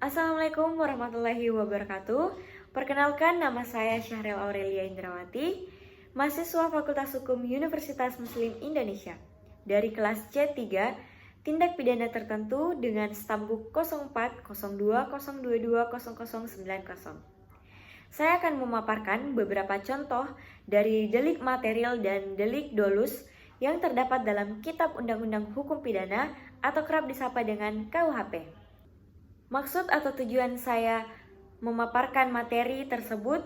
Assalamualaikum warahmatullahi wabarakatuh. Perkenalkan, nama saya Syahril Aurelia Indrawati, mahasiswa Fakultas Hukum Universitas Muslim Indonesia dari kelas C3 Tindak Pidana Tertentu dengan stambuk 040202200090. Saya akan memaparkan beberapa contoh dari delik material dan delik dolus yang terdapat dalam Kitab Undang-Undang Hukum Pidana atau kerap disapa dengan KUHP. Maksud atau tujuan saya memaparkan materi tersebut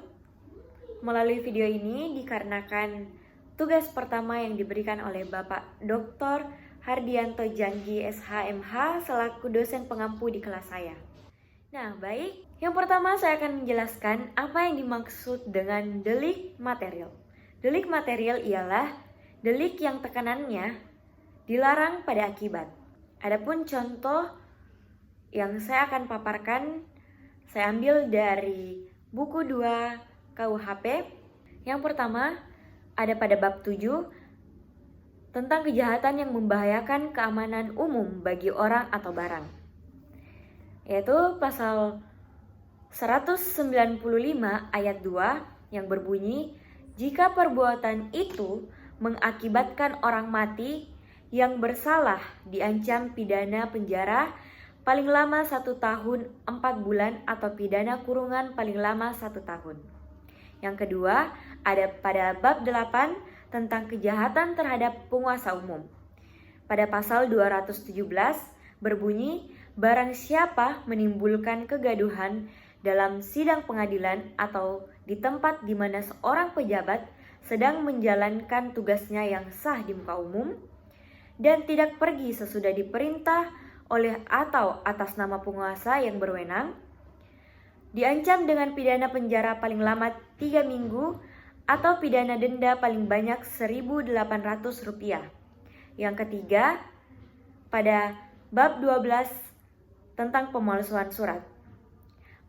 melalui video ini dikarenakan tugas pertama yang diberikan oleh Bapak Dr. Hardianto Janji SHMH selaku dosen pengampu di kelas saya. Nah, baik. Yang pertama saya akan menjelaskan apa yang dimaksud dengan delik material. Delik material ialah delik yang tekanannya dilarang pada akibat. Adapun contoh yang saya akan paparkan, saya ambil dari buku 2 KUHP. Yang pertama, ada pada bab 7 tentang kejahatan yang membahayakan keamanan umum bagi orang atau barang, yaitu pasal 195 ayat 2 yang berbunyi, jika perbuatan itu mengakibatkan orang mati yang bersalah diancam pidana penjara paling lama 1 tahun 4 bulan atau pidana kurungan paling lama 1 tahun. Yang kedua, ada pada bab 8 tentang kejahatan terhadap penguasa umum. Pada pasal 217 berbunyi, barang siapa menimbulkan kegaduhan dalam sidang pengadilan atau di tempat di mana seorang pejabat sedang menjalankan tugasnya yang sah di muka umum dan tidak pergi sesudah diperintah oleh atau atas nama penguasa yang berwenang, diancam dengan pidana penjara paling lama 3 minggu atau pidana denda paling banyak Rp1.800. Yang ketiga, pada bab 12 tentang pemalsuan surat.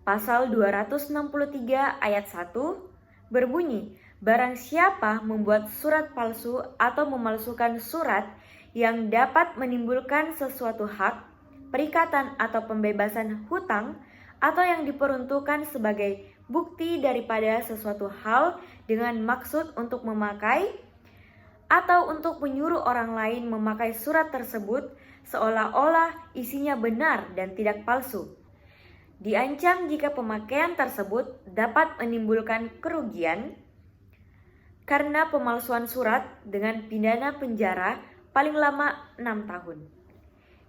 Pasal 263 ayat 1 berbunyi, barang siapa membuat surat palsu atau memalsukan surat yang dapat menimbulkan sesuatu hak, perikatan atau pembebasan hutang, atau yang diperuntukkan sebagai bukti daripada sesuatu hal dengan maksud untuk memakai atau untuk menyuruh orang lain memakai surat tersebut seolah-olah isinya benar dan tidak palsu, diancam jika pemakaian tersebut dapat menimbulkan kerugian karena pemalsuan surat dengan pidana penjara paling lama 6 tahun.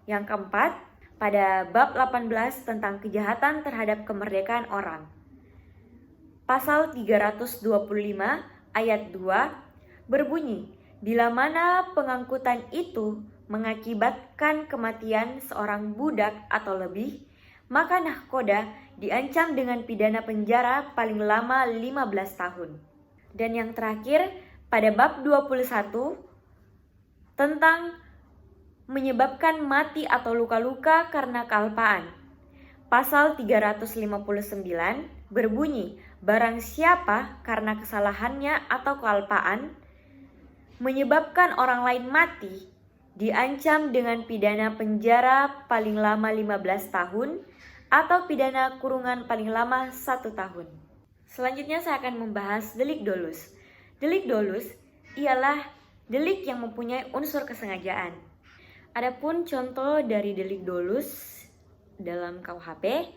Yang keempat, pada bab 18 tentang kejahatan terhadap kemerdekaan orang. Pasal 325 ayat 2 berbunyi, bila mana pengangkutan itu mengakibatkan kematian seorang budak atau lebih, maka nahkoda diancam dengan pidana penjara paling lama 15 tahun. Dan yang terakhir, pada bab 21 tentang menyebabkan mati atau luka-luka karena kealpaan. Pasal 359 berbunyi, barang siapa karena kesalahannya atau kealpaan menyebabkan orang lain mati, diancam dengan pidana penjara paling lama 15 tahun atau pidana kurungan paling lama 1 tahun. Selanjutnya saya akan membahas delik dolus. Delik dolus ialah delik yang mempunyai unsur kesengajaan. Adapun contoh dari delik dolus dalam KUHP,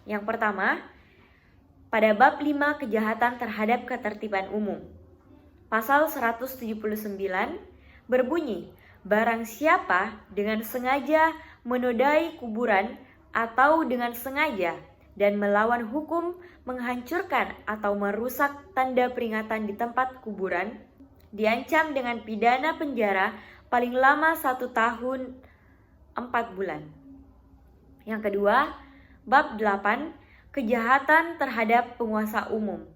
yang pertama, pada bab 5 kejahatan terhadap ketertiban umum. Pasal 179 berbunyi, barang siapa dengan sengaja menodai kuburan atau dengan sengaja dan melawan hukum menghancurkan atau merusak tanda peringatan di tempat kuburan, diancam dengan pidana penjara paling lama 1 tahun 4 bulan. Yang kedua, bab 8, kejahatan terhadap penguasa umum.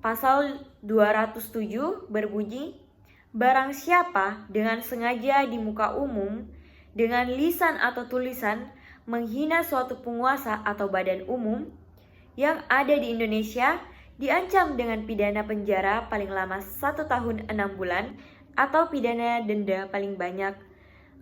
Pasal 207 berbunyi, barang siapa dengan sengaja di muka umum dengan lisan atau tulisan menghina suatu penguasa atau badan umum yang ada di Indonesia, diancam dengan pidana penjara paling lama 1 tahun 6 bulan atau pidana denda paling banyak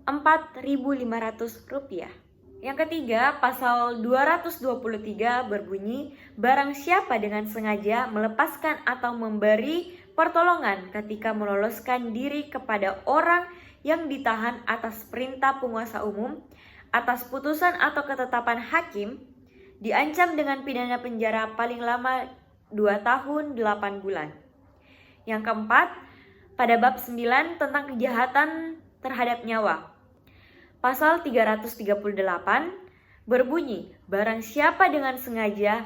Rp4.500. Yang ketiga, pasal 223 berbunyi, barang siapa dengan sengaja melepaskan atau memberi pertolongan ketika meloloskan diri kepada orang yang ditahan atas perintah penguasa umum, atas putusan atau ketetapan hakim, diancam dengan pidana penjara paling lama 2 tahun 8 bulan. Yang keempat, pada bab 9 tentang kejahatan terhadap nyawa. Pasal 338 berbunyi, barang siapa dengan sengaja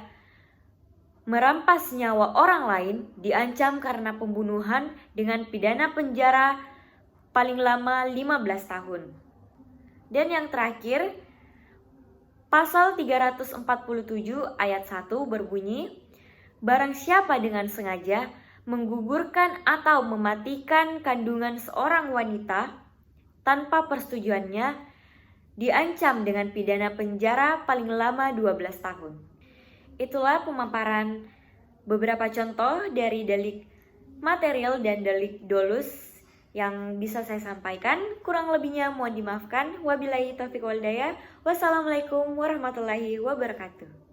merampas nyawa orang lain diancam karena pembunuhan dengan pidana penjara paling lama 15 tahun. Dan yang terakhir, pasal 347 ayat 1 berbunyi, barang siapa dengan sengaja menggugurkan atau mematikan kandungan seorang wanita tanpa persetujuannya diancam dengan pidana penjara paling lama 12 tahun. Itulah pemaparan beberapa contoh dari delik material dan delik dolus yang bisa saya sampaikan. Kurang lebihnya mohon dimaafkan. Wabillahi taufiq wal hidayah. Wassalamualaikum warahmatullahi wabarakatuh.